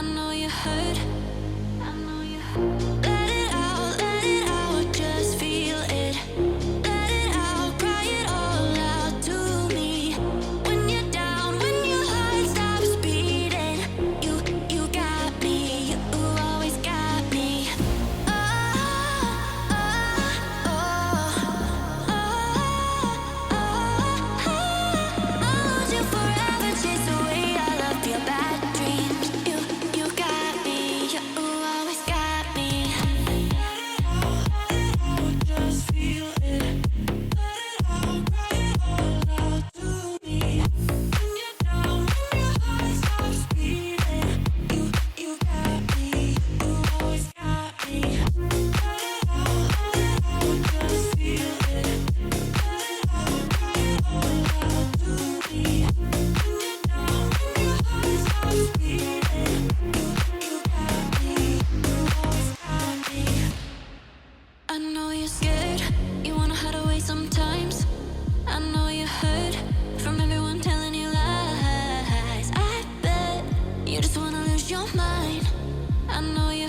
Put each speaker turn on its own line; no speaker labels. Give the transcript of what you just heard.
I know you hurt. Let it out, just feel it. Let it out, cry it all out to me. When you're down, when your heart stops beating, you got me, you always got me. Oh, oh, oh, oh, oh. I'll hold you forever, chase away all of your bad dreams. You got me, you always got me. Just feel it. Let it out, cry it all out to me. When you're down, when your heart stops beating, you got me, you always got me. Let it out, just feel it. Let it out, cry it all out to me. When you're down, when your heart stops beating, you got me, you always got me. I know you're scared, you wanna hide away sometimes. I know you hurt from everyone telling you lies. I bet you just wanna lose your mind. I know you